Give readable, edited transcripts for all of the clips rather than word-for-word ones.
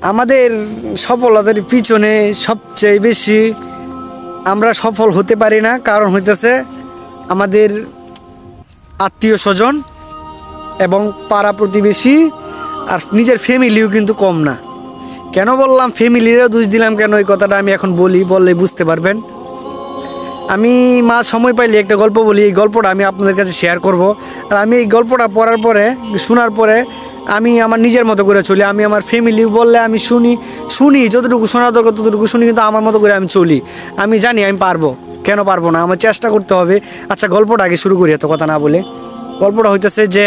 আমাদের সফলতার পিছনে সবচেয়ে বেশি আমরা সফল হতে পারি না, কারণ হইতেছে আমাদের আত্মীয় স্বজন এবং পাড়া প্রতিবেশী আর নিজের ফ্যামিলিও কিন্তু কম না। কেন বললাম ফ্যামিলিরও দোষ দিলাম কেন, এই কথাটা আমি এখন বললে বুঝতে পারবেন। আমি সময় পাইলে একটা গল্প বলি, এই গল্পটা আমি আপনাদের কাছে শেয়ার করব। আর আমি এই গল্পটা পড়ার পরে শোনার পরে আমি আমার নিজের মতো করে চলি। আমি আমার ফ্যামিলি বললে আমি শুনি যতটুকু শোনার দরকার ততটুকু শুনি, কিন্তু আমার মতো করে আমি চলি। আমি জানি আমি পারবো, কেন পারবো না, আমার চেষ্টা করতে হবে। আচ্ছা গল্পটা আগে শুরু করি এত কথা না বলে। গল্পটা হইতেছে যে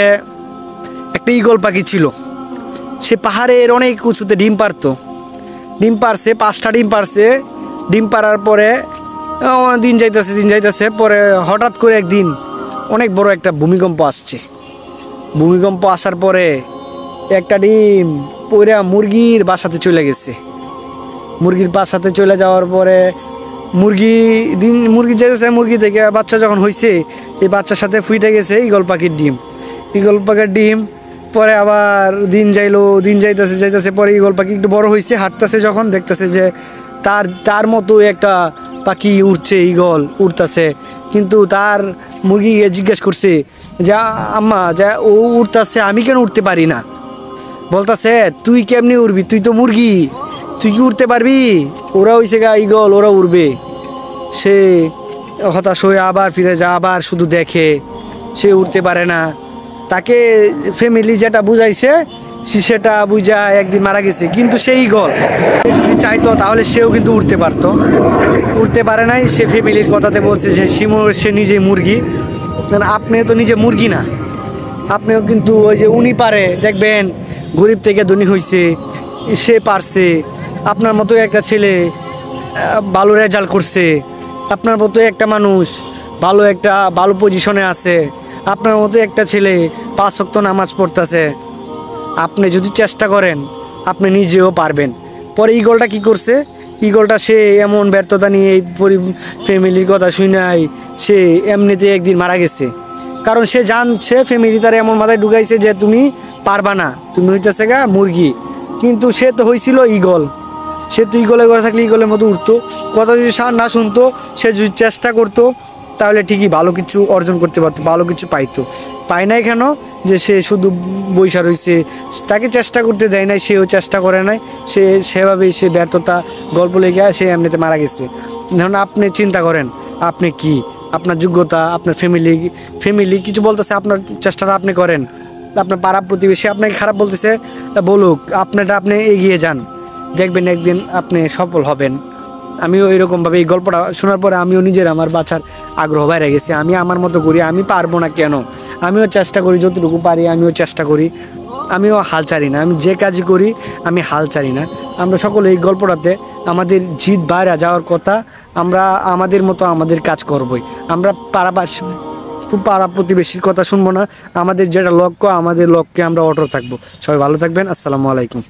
একটা ঈগল পাখি ছিল, সে পাহাড়ের অনেক উঁচুতে ডিম পারতো। ডিম পারছে, 5টা ডিম পারছে। ডিম পারার পরে দিন যাইতেছে পরে হঠাৎ করে একদিন অনেক বড় একটা ভূমিকম্প আসছে। ভূমিকম্প আসার পরে একটা ডিম পইরা মুরগির বাসাতে চলে গেছে। মুরগির বাসাতে চলে যাওয়ার পরে মুরগি যেতেছে, মুরগি থেকে বাচ্চা যখন হয়েছে, এই বাচ্চার সাথে ফুইটে গেছে ঈগল পাখির ডিম। পরে আবার দিন যাইতেছে পরে ঈগল পাখি একটু বড় হয়েছে, হাঁটতেছে, যখন দেখতেছে যে তার মতো একটা পাখি উড়ছে, ঈগল উড়তেছে। কিন্তু তার মুরগিকে জিজ্ঞেস করছে যে আম্মা যা ও উড়তেছে, আমি কেন উঠতে পারি না? বলতেছে তুই কেমনি উড়বি, তুই তো মুরগি, তুই কি উঠতে পারবি? ওরা হইছে গা ঈগল, ওরা উড়বে। সে হতাশ হয়ে আবার ফিরে যায়, আবার শুধু দেখে, সে উঠতে পারে না। তাকে ফ্যামিলি যেটা বুঝাইছে সেটা বুঝা একদিন মারা গেছে। কিন্তু সেই ঈগল যদি চাইতো তাহলে সেও কিন্তু উঠতে পারতো, উঠতে পারে নাই। সে ফ্যামিলির কথাতে বলছে যে সে নিজে মুরগি, আপনি তো নিজে মুরগি না, আপনিও কিন্তু ওই যে উনি পারে, দেখবেন গরিব থেকে ধনী হয়েছে, সে পারছে। আপনার মতো একটা ছেলে ভালো রেজাল্ট করছে, আপনার মতো একটা মানুষ ভালো পজিশনে আছে, আপনার মতো একটা ছেলে 5 ওয়াক্ত নামাজ পড়তেছে। আপনি যদি চেষ্টা করেন আপনি নিজেও পারবেন। পরে ঈগলটা কি করছে, ঈগলটা সে এমন ব্যর্থতা নিয়ে এই ফ্যামিলির কথা শুনাই সে এমনিতে একদিন মারা গেছে। কারণ সে জানছে, ফ্যামিলি তার এমন মাথায় ঢুকাইছে যে তুমি পারবা না, তুমি হইতেছে গা মুরগি। কিন্তু সে তো হয়েছিল ঈগল, সে তো ঈগলের ঘরে থাকলে ঈগলের মতো উঠতো। কথা যদি না শুনতো, সে যদি চেষ্টা করতো তাহলে ঠিকই ভালো কিছু অর্জন করতে পারতো, ভালো কিছু পাইতো। পায় নাই কেন? যে সে শুধু বইসা রয়েছে, তাকে চেষ্টা করতে দেয় নাই, সেও চেষ্টা করে নাই, সেভাবেই সে ব্যর্থতা গল্প লেগে সে এমনিতে মারা গেছে। এখন আপনি চিন্তা করেন, আপনি কি, আপনার যোগ্যতা, আপনার ফ্যামিলি কিছু বলতেছে, আপনার চেষ্টাটা আপনি করেন। আপনার পাড়া প্রতিবেশী আপনাকে খারাপ বলতেছে, বলুক, আপনি এগিয়ে যান, দেখবেন একদিন আপনি সফল হবেন। আমিও এরকমভাবে এই গল্পটা শোনার পরে আমিও আমার বাঁচার আগ্রহ বাইরে গেছে। আমি আমার মতো করি, আমি পারবো না কেন, আমিও চেষ্টা করি, যতটুকু পারি আমিও চেষ্টা করি, আমিও হাল ছাড়ি না। আমি যে কাজই করি আমি হাল ছাড়ি না। আমরা সকলে এই গল্পটাতে আমাদের জিত বাইরে যাওয়ার কথা, আমরা আমাদের মতো আমাদের কাজ করবই। আমরা পাড়া প্রতিবেশীর কথা শুনবো না, আমাদের যেটা লক্ষ্য, আমাদের লক্ষ্যে আমরা অটল থাকবো। সবাই ভালো থাকবেন। আসসালামু আলাইকুম।